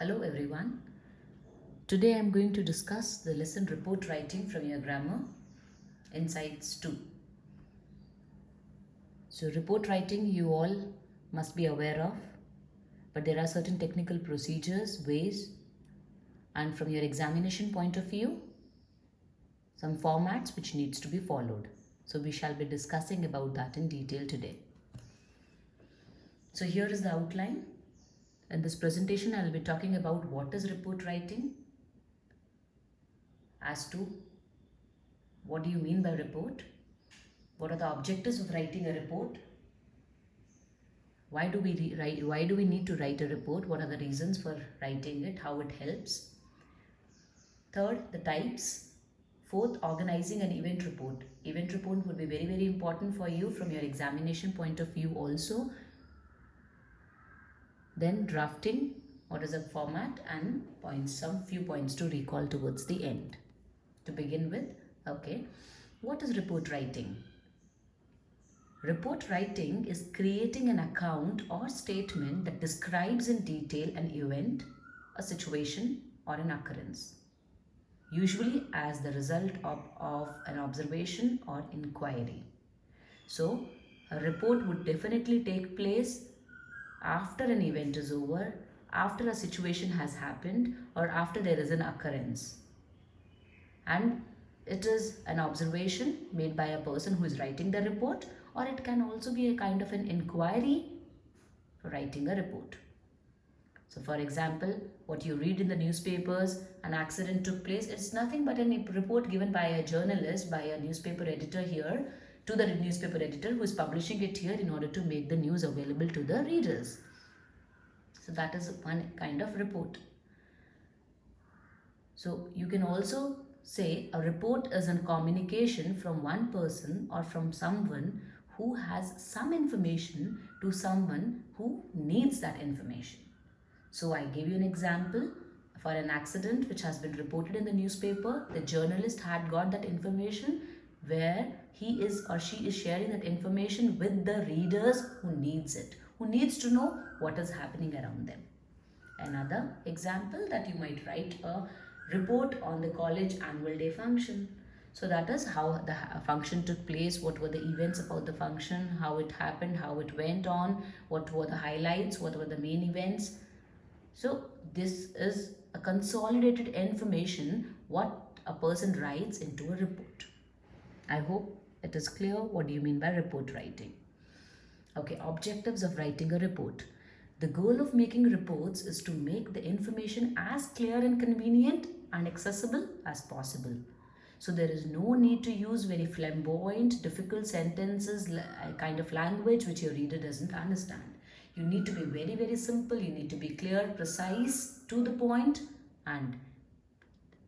Hello everyone. Today I am going to discuss the lesson report writing from your grammar insights 2. So report writing you all must be aware of, but there are certain technical procedures, ways, and from your examination point of view, some formats which needs to be followed. So we shall be discussing about that in detail today. So here is the outline. In this presentation I will be talking about what is report writing, as to what do you mean by report, what are the objectives of writing a report, why do we need to write a report, what are the reasons for writing it, how it helps. Third, the types. Fourth, organizing an event report. Event report would be very important for you from your examination point of view also. Then drafting, what is a format, and some few points to recall towards the end. To begin with, okay, what is report writing? Report writing is creating an account or statement that describes in detail an event, a situation, or an occurrence, usually as the result of an observation or inquiry. So, a report would definitely take place after an event is over, after a situation has happened, or after there is an occurrence. And it is an observation made by a person who is writing the report, or it can also be a kind of an inquiry for writing a report. So for example, what you read in the newspapers, an accident took place, it's nothing but a report given by a journalist, by a newspaper editor here, to the newspaper editor who is publishing it here in order to make the news available to the readers. So that is one kind of report. So you can also say a report is a communication from one person or from someone who has some information to someone who needs that information. So I give you an example. For an accident which has been reported in the newspaper, the journalist had got that information where he is or she is sharing that information with the readers who needs it, who needs to know what is happening around them. Another example, that you might write a report on the college annual day function. So that is how the function took place, what were the events about the function, how it happened, how it went on, what were the highlights, what were the main events. So this is a consolidated information what a person writes into a report. I hope it is clear what do you mean by report writing. Okay, objectives of writing a report. The goal of making reports is to make the information as clear and convenient and accessible as possible. So there is no need to use very flamboyant, difficult sentences, kind of language which your reader doesn't understand. You need to be very simple, you need to be clear, precise, to the point, and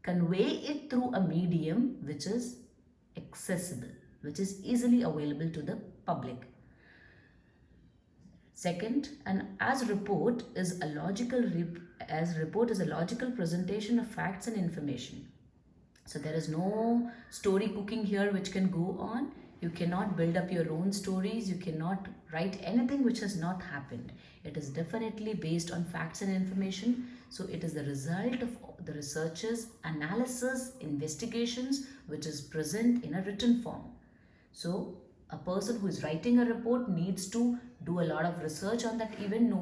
convey it through a medium which is accessible, which is easily available to the public. Second, as report is a logical presentation of facts and information. So there is no story cooking here which can go on. You cannot build up your own stories. You cannot write anything which has not happened. It is definitely based on facts and information. So it is the result of the researchers, analysis, investigations which is present in a written form. So a person who is writing a report needs to do a lot of research on that event.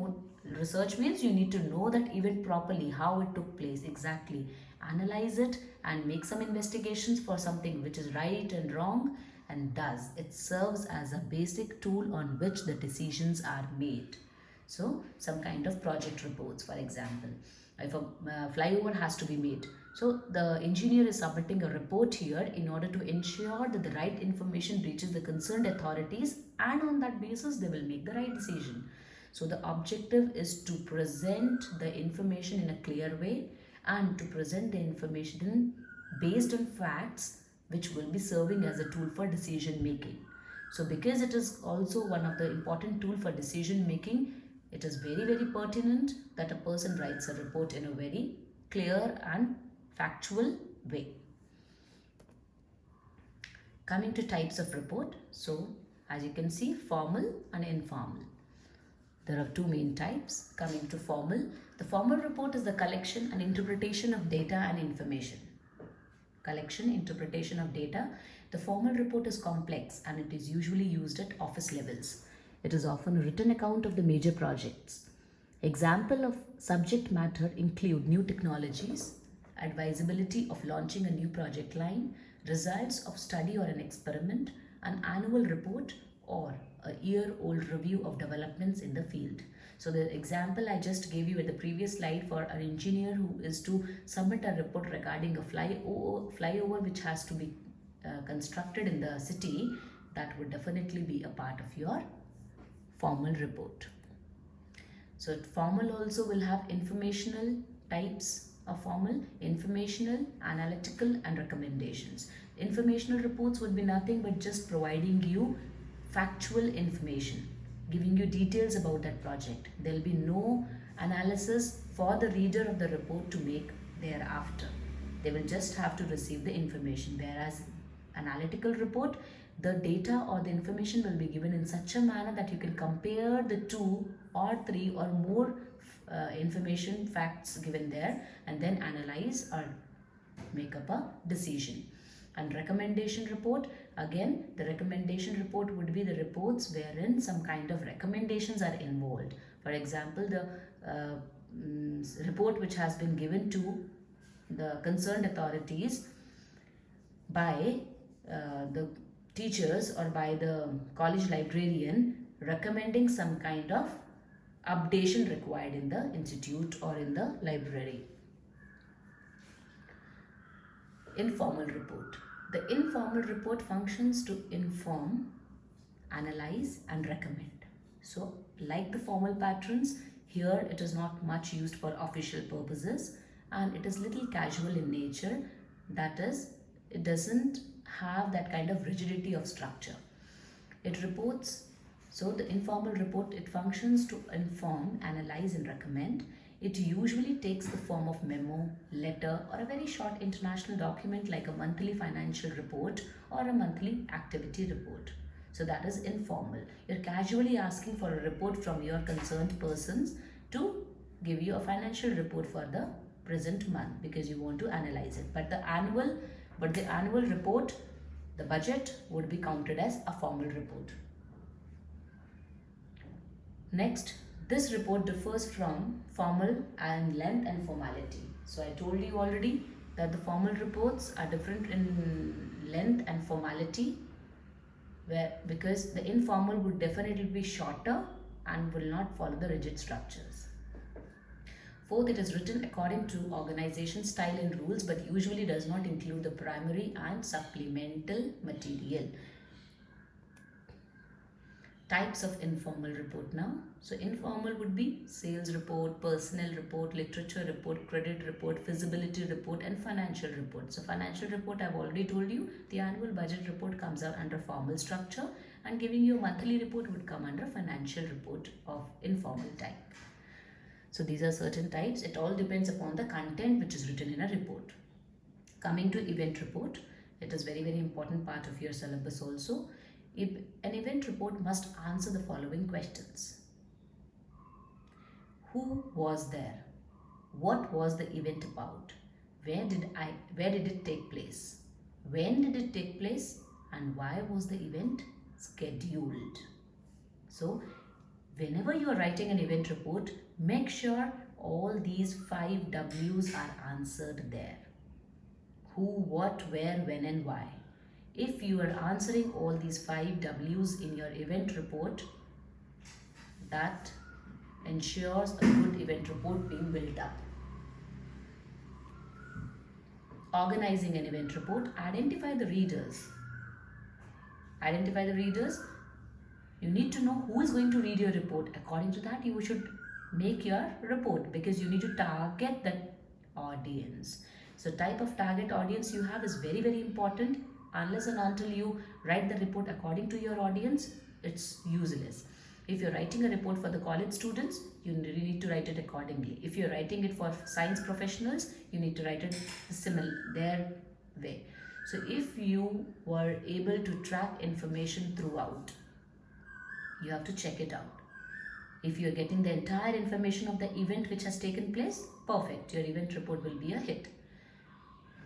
Research means you need to know that event properly, how it took place exactly, analyze it and make some investigations for something which is right and wrong, and thus it serves as a basic tool on which the decisions are made. So some kind of project reports, for example, if a flyover has to be made, so the engineer is submitting a report here in order to ensure that the right information reaches the concerned authorities, and on that basis they will make the right decision. So the objective is to present the information in a clear way and to present the information based on facts which will be serving as a tool for decision making. So because it is also one of the important tool for decision making, it is very pertinent that a person writes a report in a very clear and factual way. Coming to types of report, so as you can see, formal and informal. There are two main types. Coming to formal, the formal report is the collection and interpretation of data and information. Collection, interpretation of data. The formal report is complex and it is usually used at office levels. It is often a written account of the major projects. Example of subject matter include new technologies, advisability of launching a new project line, results of study or an experiment, an annual report, or a year-old review of developments in the field. So the example I just gave you at the previous slide for an engineer who is to submit a report regarding a flyover which has to be constructed in the city, that would definitely be a part of your formal report. So formal also will have informational types of formal, informational, analytical and recommendations. Informational reports would be nothing but just providing you factual information, giving you details about that project. There will be no analysis for the reader of the report to make thereafter. They will just have to receive the information. Whereas analytical report, the data or the information will be given in such a manner that you can compare the 2 or 3 or more information facts given there and then analyze or make up a decision. And recommendation report, again the recommendation report would be the reports wherein some kind of recommendations are involved. For example, the report which has been given to the concerned authorities by the teachers or by the college librarian recommending some kind of updation required in the institute or in the library. Informal report. The informal report functions to inform, analyze and recommend. So like the formal patterns, here it is not much used for official purposes and it is little casual in nature. That is, it doesn't have that kind of rigidity of structure. It reports, so the informal report, it functions to inform, analyze and recommend. It usually takes the form of memo, letter or a very short international document like a monthly financial report or a monthly activity report. So that is informal. You're casually asking for a report from your concerned persons to give you a financial report for the present month because you want to analyze it. But the annual report, the budget would be counted as a formal report. Next, this report differs from formal and length and formality. So I told you already that the formal reports are different in length and formality, because the informal would definitely be shorter and will not follow the rigid structures. Fourth, it is written according to organization style and rules but usually does not include the primary and supplemental material. Types of informal report now. So informal would be sales report, personnel report, literature report, credit report, feasibility report and financial report. So financial report, I've already told you, the annual budget report comes out under formal structure and giving you a monthly report would come under financial report of informal type. So these are certain types. It all depends upon the content which is written in a report. Coming to event report, it is very important part of your syllabus also. An event report must answer the following questions. Who was there? What was the event about? Where did it take place? When did it take place? And why was the event scheduled? So whenever you are writing an event report, make sure all these 5 W's are answered there. Who, what, where, when and why. If you are answering all these 5 W's in your event report, that ensures a good event report being built up. Organizing an event report, identify the readers. Identify the readers. You need to know who is going to read your report. According to that, you should make your report because you need to target that audience. So type of target audience you have is very important. Unless and until you write the report according to your audience, it's useless. If you're writing a report for the college students, you really need to write it accordingly. If you're writing it for science professionals, you need to write it their way. So if you were able to track information throughout, you have to check it out. If you are getting the entire information of the event which has taken place, perfect, your event report will be a hit.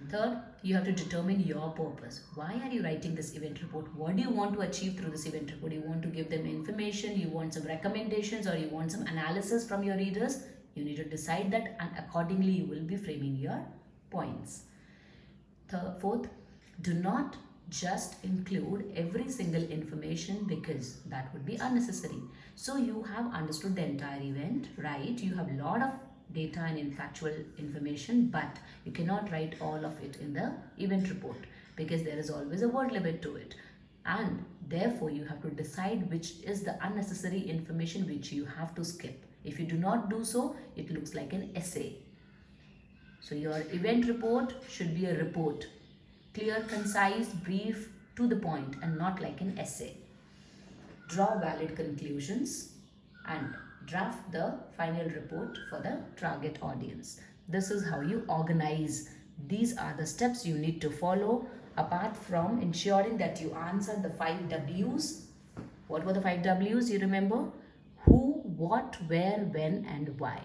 Third, you have to determine your purpose. Why are you writing this event report? What do you want to achieve through this event report? You want to give them information, you want some recommendations, or you want some analysis from your readers? You need to decide that, and accordingly you will be framing your points. Fourth, do not just include every single information, because that would be unnecessary. So you have understood the entire event, right? You have a lot of data and factual information, but you cannot write all of it in the event report because there is always a word limit to it, and therefore you have to decide which is the unnecessary information which you have to skip. If you do not do so, it looks like an essay. So your event report should be a report, clear, concise, brief, to the point, and not like an essay. Draw valid conclusions and draft the final report for the target audience. This is how you organize. These are the steps you need to follow, apart from ensuring that you answer the 5 W's. What were the 5 W's? You remember? Who, what, where, when, and why.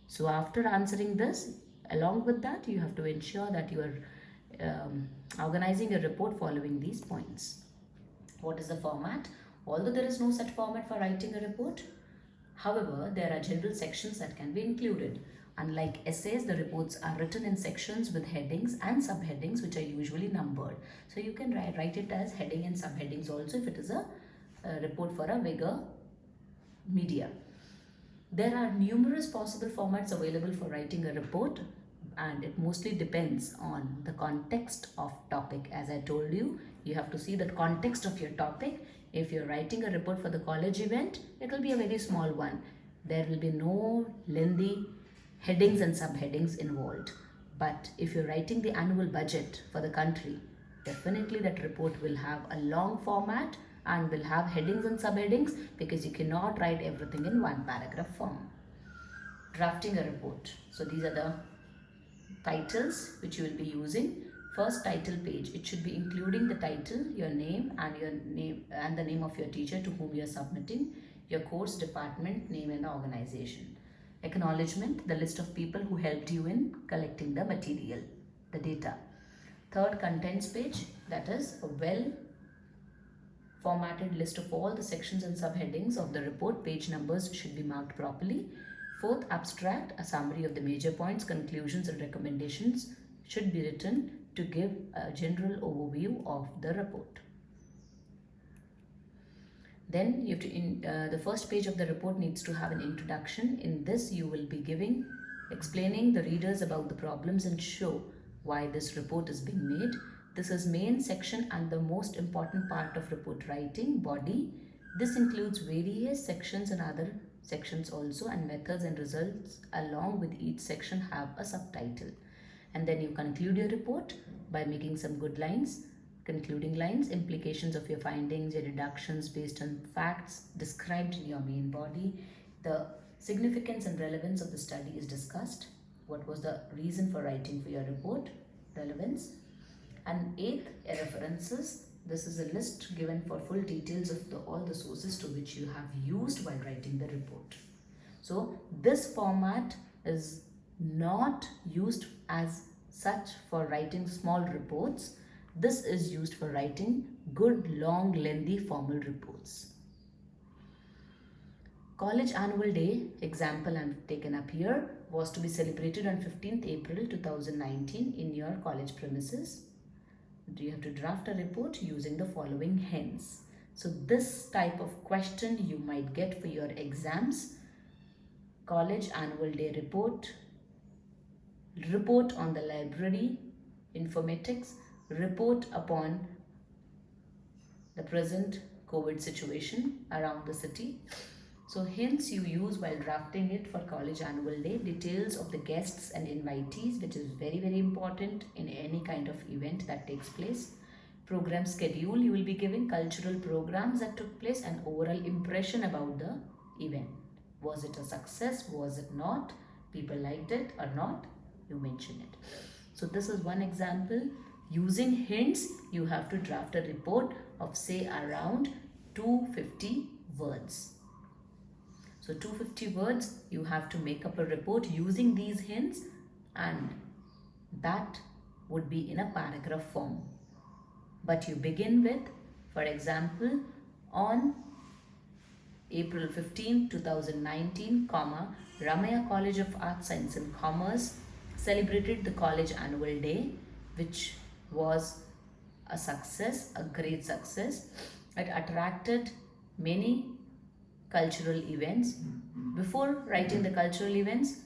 So after answering this, along with that, you have to ensure that you are organizing a report following these points. What is the format? Although there is no set format for writing a report, however, there are general sections that can be included. Unlike essays, the reports are written in sections with headings and subheadings, which are usually numbered. So you can write it as heading and subheadings also if it is a report for a bigger media. There are numerous possible formats available for writing a report, and it mostly depends on the context of topic. As I told you, you have to see the context of your topic. If you're writing a report for the college event, it will be a very small one. There will be no lengthy headings and subheadings involved. But if you're writing the annual budget for the country, definitely that report will have a long format and will have headings and subheadings, because you cannot write everything in one paragraph form. Drafting a report. So these are the titles which you will be using. First title page, it should be including the title, your name and the name of your teacher to whom you are submitting, your course, department, name and the organization. Acknowledgement, the list of people who helped you in collecting the material, the data. Third, contents page, that is a well formatted list of all the sections and subheadings of the report. Page numbers should be marked properly. Fourth, abstract, a summary of the major points, conclusions and recommendations should be written to give a general overview of the report. Then you have to the first page of the report needs to have an introduction. In this you will be explaining the readers about the problems and show why this report is being made. This is main section and the most important part of report writing, body. This includes various sections and other sections also, and methods and results along with each section have a subtitle. And then you conclude your report by making some good lines, concluding lines, implications of your findings, your deductions based on facts described in your main body. The significance and relevance of the study is discussed. What was the reason for writing for your report? Relevance. And eighth, references. This is a list given for full details of all the sources to which you have used while writing the report. So this format is not used as such for writing small reports. This is used for writing good, long, lengthy formal reports. College Annual Day, example I've taken up here, was to be celebrated on 15th April 2019 in your college premises. You have to draft a report using the following hence. So this type of question you might get for your exams. College Annual Day report, report on the library, informatics, report upon the present COVID situation around the city. So hence you use while drafting it for College Annual Day details of the guests and invitees, which is very, very important in any kind of event that takes place. Program schedule you will be giving, cultural programs that took place, and overall impression about the event. Was it a success? Was it not? People liked it or not? You mention it. So this is one example. Using hints, you have to draft a report of say around 250 words. So 250 words, you have to make up a report using these hints, and that would be in a paragraph form. But you begin with, for example, on April 15, 2019, Ramaya College of Arts, Science and Commerce celebrated the college annual day, which was a success, a great success. It attracted many cultural events. Before writing the cultural events,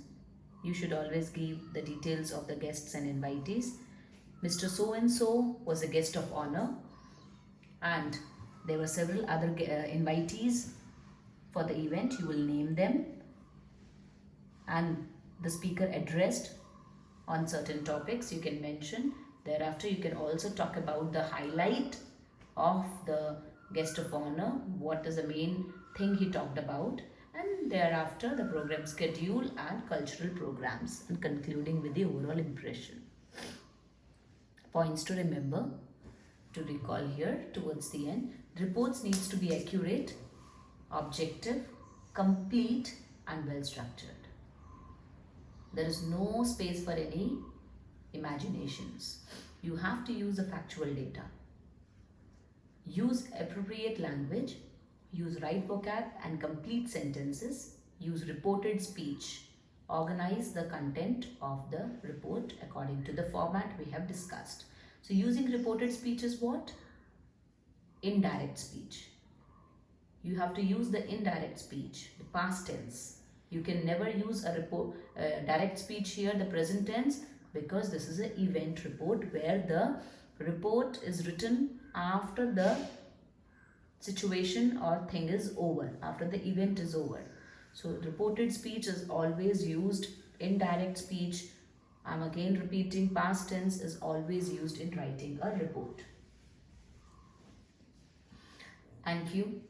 you should always give the details of the guests and invitees. Mr. So and so was a guest of honor, and there were several other invitees for the event. You will name them, and the speaker addressed on certain topics you can mention. Thereafter, you can also talk about the highlight of the guest of honor, what is the main thing he talked about, and thereafter the program schedule and cultural programs, and concluding with the overall impression. Points to remember, to recall here towards the end. Reports needs to be accurate, objective, complete and well structured. There is no space for any imaginations. You have to use the factual data. Use appropriate language, use right vocab and complete sentences, use reported speech. Organize the content of the report according to the format we have discussed. So using reported speech is what? Indirect speech. You have to use the indirect speech, the past tense. You can never use a direct speech here, the present tense, because this is an event report where the report is written after the situation or thing is over, after the event is over. So reported speech is always used. Indirect speech, I'm again repeating, past tense is always used in writing a report. Thank you.